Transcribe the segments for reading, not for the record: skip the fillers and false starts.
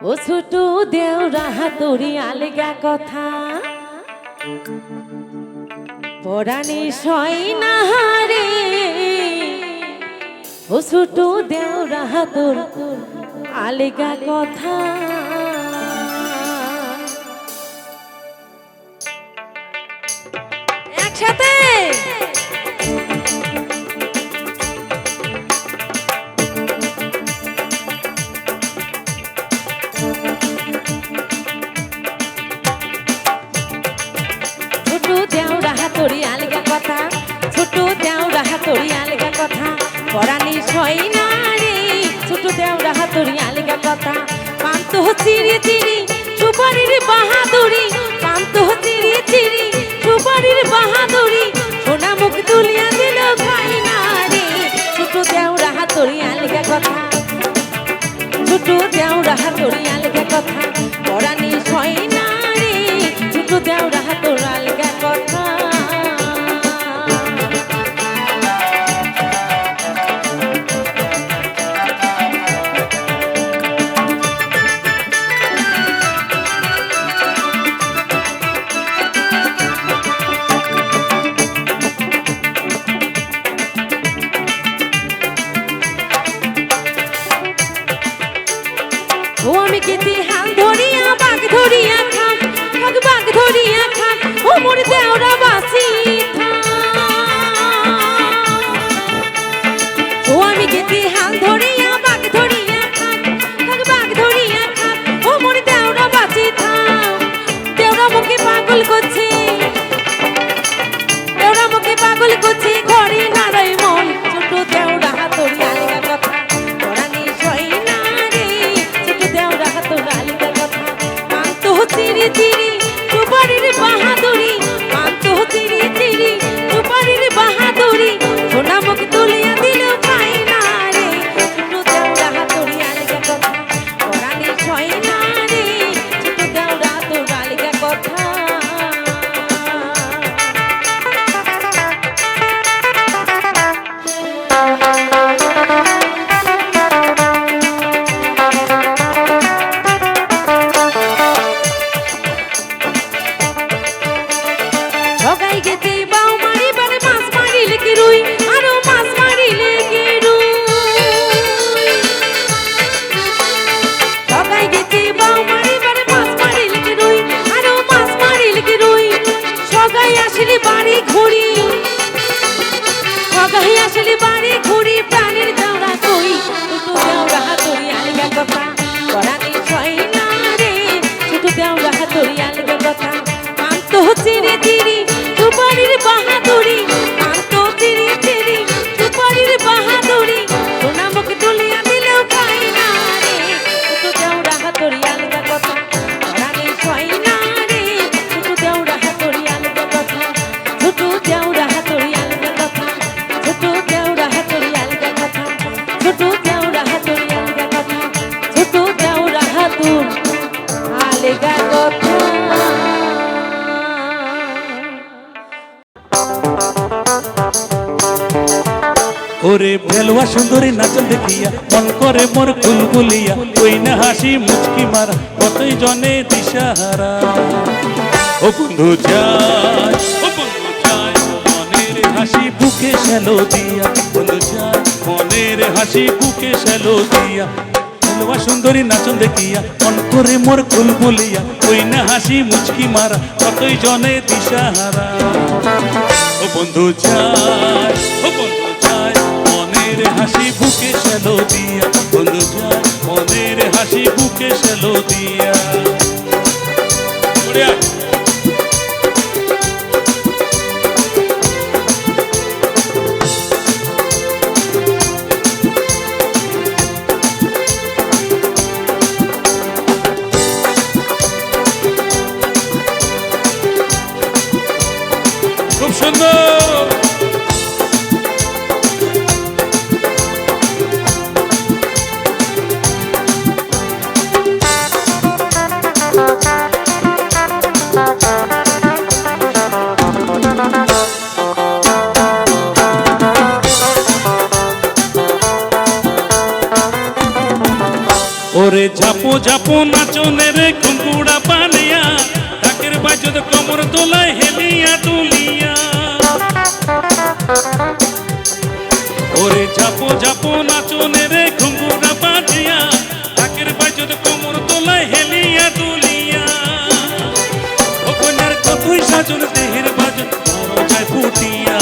ও ছোট দেওরা হাতুড়ি আলগা কথা পরাণে সয় না রে। ও ছোট দেওরা হাতুর আলগা কথা একসাথে ছোট দেওরা হাতুড়ি আলগা কথা, ছোট দেওরা হাতুড়ি আলগা কথা পরাণে সয় না রে। ছোট দেওরা হাতুড়ি আলগা কথা পান্ত চিরি চিরি সুপারির বাহাদুরি, পান্ত চিরি চিরি সুপারির বাহাদুরি সোনা মুখ তুলিয়া দিল খাই না রে। ছোট দেওরা হাতুড়ি আলগা কথা, ছোট দেওরা হাতুড়ি আলগা কথা পরাণে সয় না রে। ছোট দেওরা হাতুড়ি আলগা কথা ও আমি কেটে হাল ধরিয়া বাঘ ধরিয়া খাম, বাঘ ধরিয়া খাম ও মোর দেওরা বাসি ও আমি কেটে হাল ধরিয়া বাঘ ধরিয়া খাম, বাঘ ধরিয়া খাম ও মোর দেওরা বাসি থাম। দেওরা মুখে পাগল করছে, দেওরা মুখে পাগল করছে ঘরে নারাই মন। ছোট দেওরা হাতুড়ি আলগা কথা পরাণে সয় না রে। ছোট দেওরা হাতুড়ি আলগা কথা পান্ত চিরি চিরি সুপারির বাহাদুরি, পান্ত চিরি চিরি সুপারির বাহাদুরি সোনা মুখ তুলিয়া দিল খাই না রে। ছোট দেওরা হাতুড়ি আলগা কথা পরাণে সয় না রে। ছোট দেওরা হাতুড়ি আলগা কথা ঠগাই গেতে বাউ মারি বারে মাছ মারিলে কি রুই, আরো মাছ মারিলে কি রুই। ঠগাই গেতে বাউ মারি বারে মাছ মারিলে কি রুই, আরো মাছ মারিলে কি রুই। সগাই আসলে বাড়ি ঘুরি, সগাই আসলে বাড়ি ঘুরি প্রাণের দেওরা কই। ছোট দেওরা হাতুড়ি আলগা কথা পরাণে সয় না রে। ছোট দেওরা হাতুড়ি আলগা কথা পান্ত চিরি চিরি সুপারির বাহাদুরি, পান্ত চিরি চিরি সুপারির বাহাদুরি সোনা মুখ তুলিয়া দিলেও খাই না রে। ছোট দেওরা হাতুড়ি আলগা কথা পরাণে সয় না রে। ছোট দেওরা হাতুড়ি আলগা কথা, ছোট দেওরা হাতুড়ি আলগা কথা, ছোট দেওরা হাতুড়ি আলগা কথা, ছোট দেওরা হাতুড়ি আলগা কথা, ছোট দেওরা হাতুড় আলগা কথা। ওরে ভেলুয়া সুন্দরী নাচন দেখিয়া মন করে মোর কুলকুলিয়া, ওই না হাসি মুচকি মারা কতই জনে দিশাহারা। ও বন্ধু যায়, ও বন্ধু যায় মনের হাসি বুকে শ্যালো দিয়া, বন্ধু যায় মনের হাসি বুকে শ্যালো দিয়া। ভেলুয়া সুন্দরী নাচন দেখিয়া মন করে মোর কুলকুলিয়া, ওই না হাসি মুচকি মারা কতই জনে দিশাহারা। ও বন্ধু যায়, ও বন্ধু যায় মনের হাসি বুকে শ্যালো দিয়া, বন্ধু যায় মনের হাসি বুকে শ্যালো দিয়া। খুব সুন্দর ওরে ঝাপো ঝাপো নাচনে রে ঘুমকুড়া পানিয়া ঢাকের বাজত কমর তোলায় হেলিয়া দুলিয়া ওরে ঝাপো ঝাপো নাচনে রে ঘুমকুড়া পানিয়া ঢাকের বাজত কমর তোলায় হেলিয়া দুলিয়া ও কন্যার কতই সাজন দেহের বাজন বড় যায় ফুটিয়া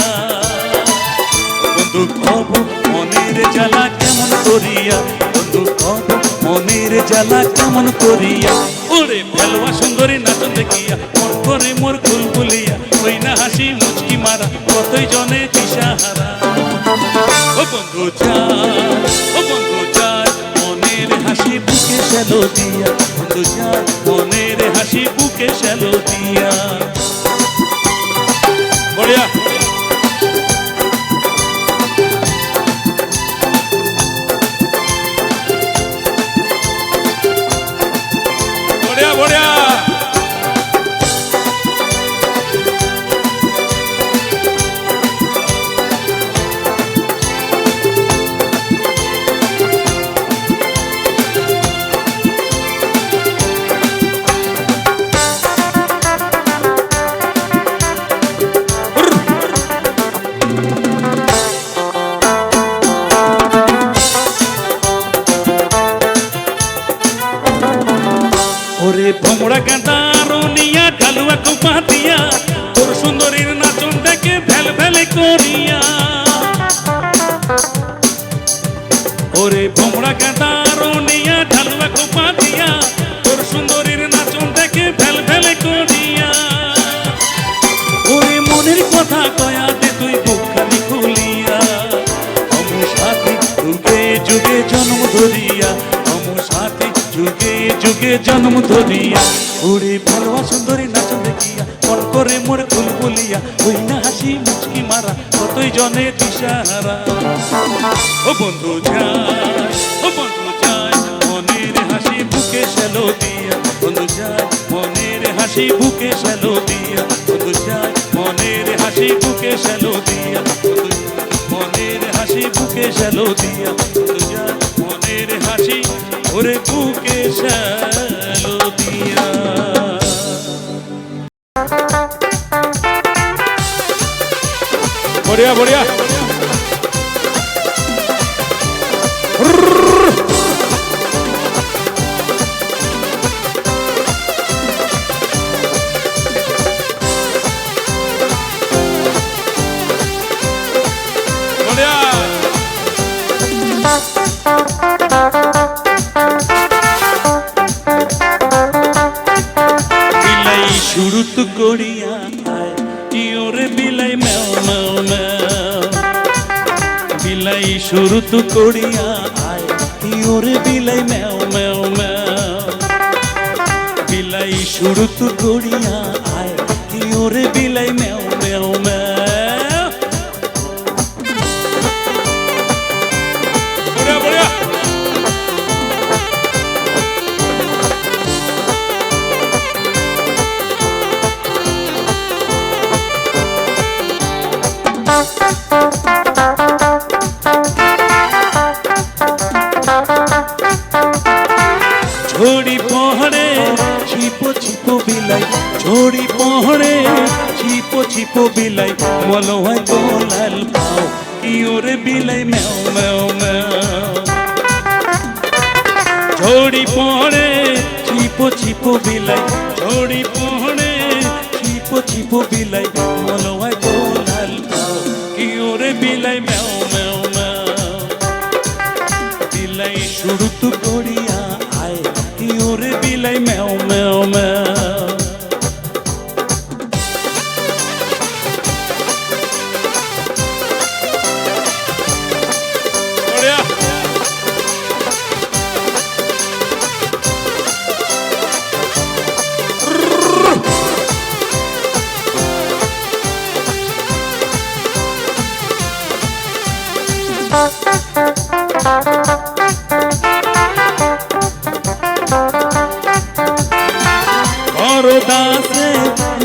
বন্ধু কব মনের জ্বালা কেমন করিয়া বন্ধু কব মনের জ্বালা কেমন করিয়া ওরে ফেলুয়া সুন্দরী নাচন দেখিয়া মন করে মোর কুলকুলিয়া ওই না হাসি মুচকি মারা কতই জনে দিশাহারা ও বন্ধু যায় ও বন্ধু যায় মনের হাসি বুকে শ্যালো দিয়া বন্ধু যায় মনের হাসি বুকে শ্যালো দিয়া বড়িয়া বড়িয়া বড়িয়া ওরে ভোমরা গাঁদা রনিয়া ঢালুয়া কোপা দিয়া তোর সুন্দরীর নাচন দেখে ভেল ভেলে করিয়া ওরে ভোমরা গাঁদা রনিয়া ঢালুয়া কোপা দিয়া তোর সুন্দরীর নাচন দেখে ভেল ভেলে করিয়া ওরে মনের কথা কয়া দে তুই বুকখানি খুলিয়া অমু সাথী যুগে যুগে জন্ম ধরিয়া অমু সাথী যুগে যুগে জন্ম ধরিয়া ওরে ফেলুয়া সুন্দরী নাচন দেখিয়া মন করে মোর কুলকুলিয়া ওই না হাসি মুচকি মারা কতই জনে দিশাহারা ও বন্ধু যায় ও বন্ধু যায় মনের হাসি বুকে শ্যালো দিয়া বন্ধু যায় মনের হাসি বুকে শ্যালো দিয়া বন্ধু যায় মনের হাসি বুকে শ্যালো দিয়া বন্ধু মনের হাসি বুকে শ্যালো দিয়া বন্ধু যায় মনের হাসি ওরে বুকে শ্যালো দিয়া বড়িয়া বড়িয়া শুরুত করিয়া আয় কি ওরে বিলাই ম্যাও ম্যাও ম্যাও বিলাই শুরুত করিয়া আয় কি ওরে বিলাই ম্যাও ম্যাও ম্যাও বিলাই শুরুত করিয়া আয় কি ওরে বিলাই ম্যাও ম্যাও ম্যাও বড়িয়া বড়িয়া ঝড়ি পহড়ে ছিপো ছিপো বিলাই ঝড়ি পহড়ে ছিপো ছিপো বিলাই মলো হয় গোলাল পাও কি ওরে বিলাই ম্যাও ম্যাও ম্যাও ঝড়ি পহড়ে ছিপো ছিপো বিলাই ঝড়ি পহড়ে ছিপো ছিপো বিলাই মলো হয় গোলাল পাও কি ওরে বিলাই ম্যাও ম্যাও ম্যাও বিলাই শুরুত করিয়া আয় কি ওরে বিলাই ম্যাও ম্যাও ম্যাও দাসে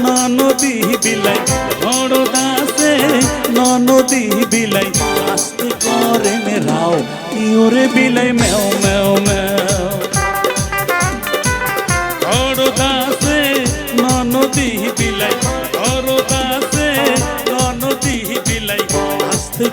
ননদী বিলাই বড় দাসে ননদী বিলাই আস্তে করে রাও কি ওরে বিলাই ম্যাও ম্যাও ম্যাও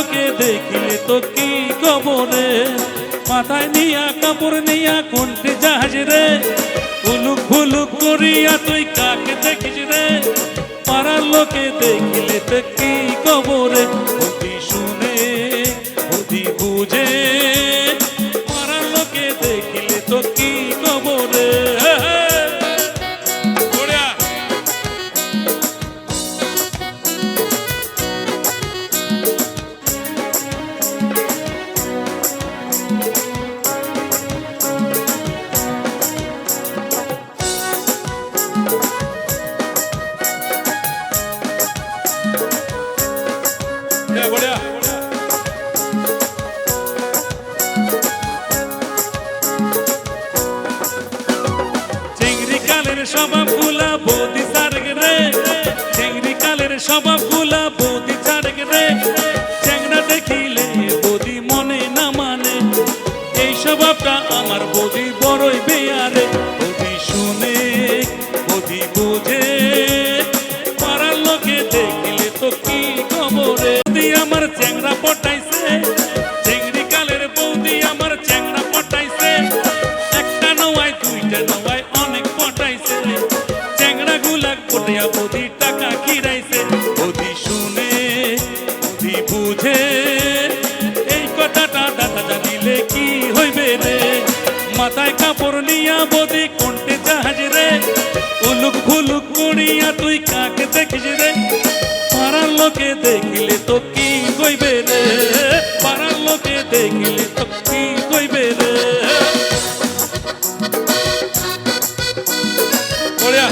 লোকে দেখিলে তো কি খবরে মাথায় নিয়া কাপড় নিয়া কোনটি জাহাজ রে ফুলুক ফুলুক করিয়া তুই কাকে দেখিস রে পাড়ার লোকে দেখিলে তো কি খবরে বুদ্ধি শুনে বুদ্ধি বুঝে পাড়ার লোকে দেখিলে তো কি খবরে বড়িয়া। বড়িয়া চিংড়ি কালের স্বভাব গুলা বৌদি ছাড়ে রে চিংড়ি কালের স্বভাব গুলা বৌদি ছাড়ে রে চ্যাংড়া দেখিলে বৌদি মনে না মানে এই স্বভাবটা আমার বৌদি বড়ই বেয়ারে বৌদি শুনে বৌদি বুঝে পাড়ার লোকে দেখিলে তো কি খবরে বৌদি আমার চ্যাংড়া পটাইছে চিংড়ি কালের বৌদি আমার চ্যাংড়া পটাইছে একটা নয় দুইটা নয় অনেক পটাইছে চ্যাংড়া গুলা পটিয়া বৌদি টাকা খিরাইছে বৌদি শুনে বৌদি বুঝে এই কথাটা দাদা জানিলে কি হইবে রে মাথায় কাপড় নিয়া বৌদি কোনটে জাহাজ রে উলুক ফুলুক করিয়া তুই কাকে দেখিস রে পাড়ার লোকে দেখিলে তো কি কইবে রে পাড়ার লোকে দেখিলে তো কি কইবে রে বড়িয়া।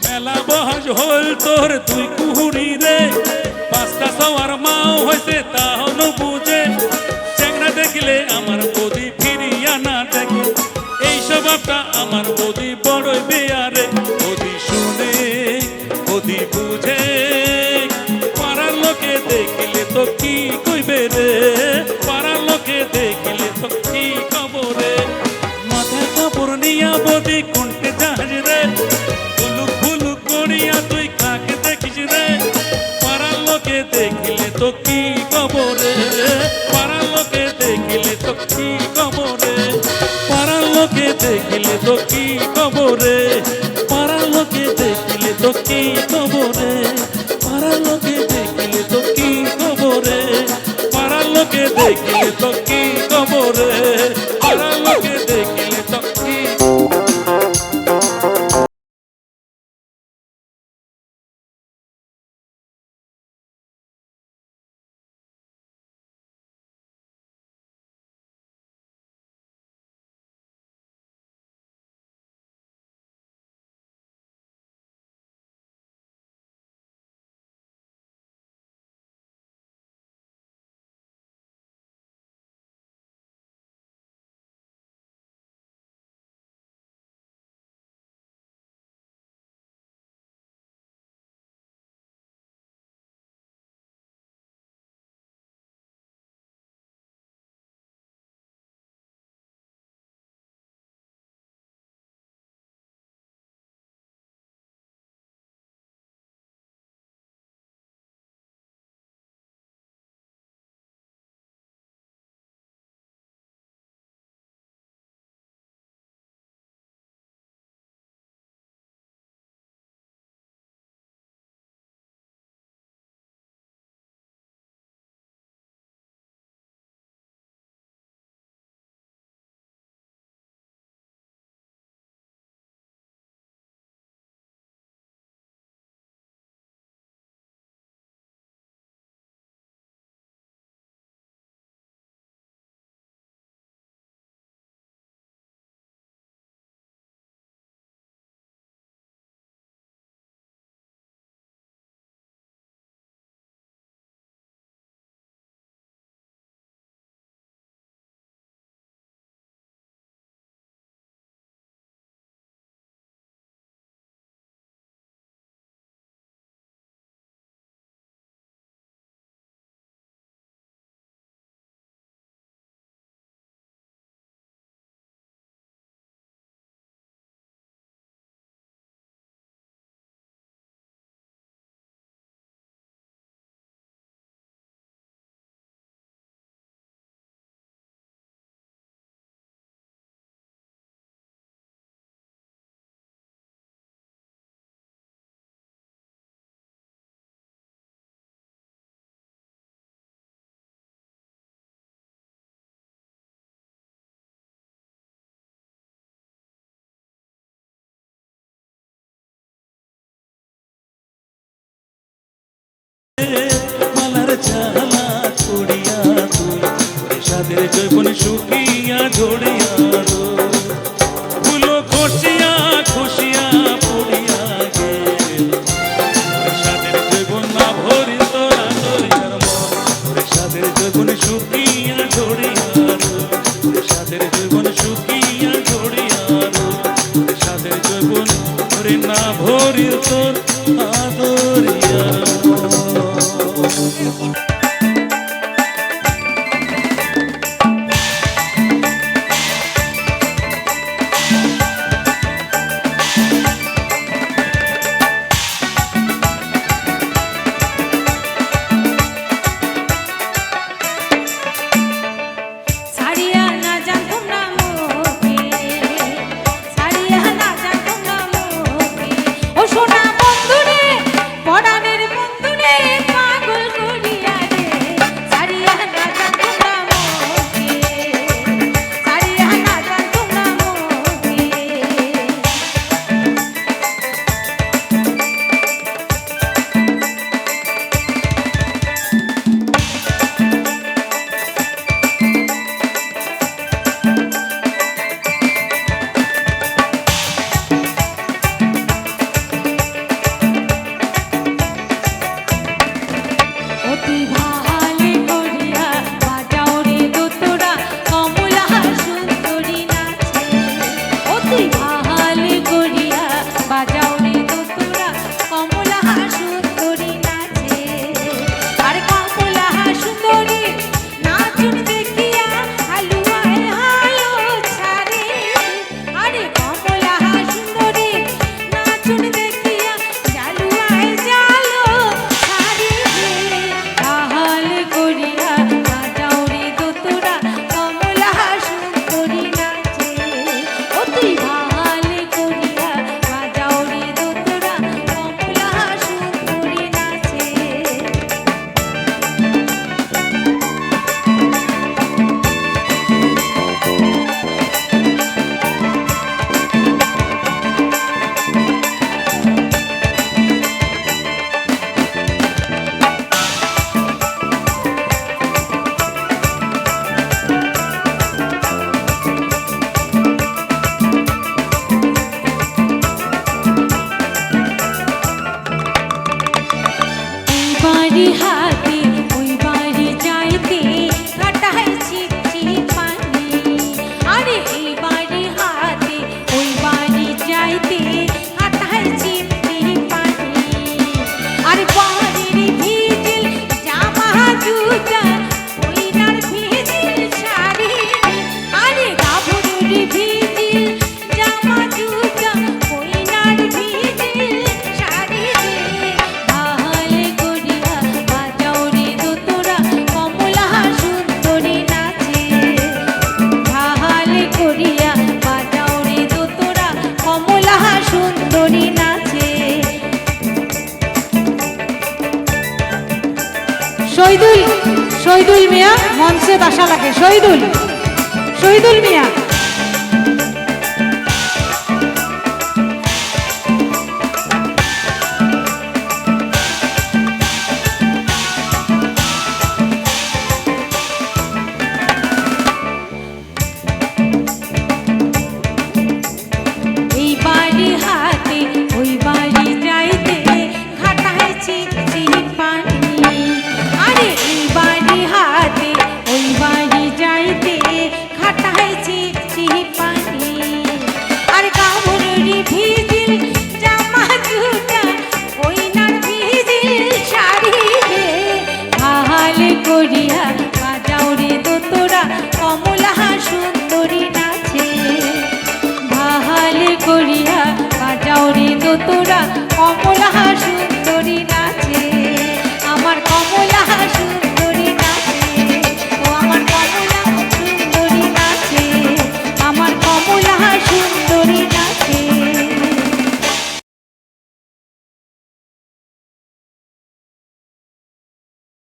মেলা বহাজ হল তোর তুই কুহুরি রে পাঁচটা সওয়ার মাও হইতে তাহলে বুঝে চ্যাংড়া দেখিলে আমার বৌদি ফিরিয়া না দেখে এই স্বভাবটা আমার বৌদি বড়ই বেয়ারে বৌদি শুনে বৌদি বুঝে পাড়ার লোকে দেখিলে তো কি কইবে রে পাড়ার লোকে দেখিলে তো কি খবরে মাথায় কাপড় নিয়া বৌদি কোনটে জাহাজ রে ফুলুক ফুলুক করিয়া তুই কাকে দেখিস রে পাড়ার লোকে দেখিলে তো কি খবরে পাড়ার লোকে দেখিলে তো কি খবরে পাড়ার লোকে দেখিলে তো কি খবরে পাড়ার লোকে দেখিলে তো কি খবরে পাড়ার লোকে দেখিলে তো কি খবরে পাড়ার লোকে দেখিলে তো কি খবরে পাড়ার লোকে দেখিলে তো কি মালার জ্বালা ছড়িয়া তুই ওরে সাদের জৈবন শুকিয়া ঝরিয়া ফুলো খসিয়া খসিয়া পড়িয়া গেল ওরে সাদের জৈবন না ভরি তোরা তোরিয়ার মন ওরে সাদের জৈবন শুকিয়া ঝরিয়া ওরে সাদের জৈবন শুকিয়া ঝরিয়া ওরে সাদের জৈবন ওরে না ভরি তোর আদরিয়া ছাড়িয়া না যান তোমরা মোকে, ছাড়িয়া না যান তোমরা মোকে। ও সোনা বন্ধুরে, পরাণের বন্ধুরে, পাগল করিয়া রে। ছাড়িয়া না যান তোমরা মোকে, ছাড়িয়া না যান তোমরা মোকে। অতি ভালে করিয়া বাজাও রে দোতরা, কমলা সুন্দরী নাচে। অতি ভালে করিয়া বাজাও রে দোতরা, কমলা সুন্দরী নাচে। আর কমলা সুন্দরী নাচুন দেখিয়া হালুয়ায় হালো ছাড়ে। আরে কমলা সুন্দরী নাচুন দেখিয়া জালুয়ায় জালো ছাড়ে। তাহালে করিয়া বাজাও রে দোতরা, কমলা সুন্দরী নাচে। অতি ভালে করিয়া বাজাও রে দোতরা, কমলা সুন্দরী নাচে। এই বাড়ি হাতে ওই বাড়ি যাইতে কাটায় চিঠি পানি। আরে এই বাড়ি হাতে ওই বাড়ি যাইতে কাটায় চিঠি পানি। আর বাড়ির ভিজিল জামা জুতা, ওইনার ভিজিল শাড়ি। আরে গাভরুর ভিজিল জামা জুতা, ওইনার ভিজিল শাড়ি। তাহালে করিয়া বাজাও রে দোতরা, কমলা সুন্দরী নাচে। তাহালে করিয়া বাজাও রে দোতরা, কমলা সুন্দরী নাচে। শহীদুল, শহীদুল মিয়া মঞ্চে আসা লাগে। শহীদুল, শহীদুল মিয়া।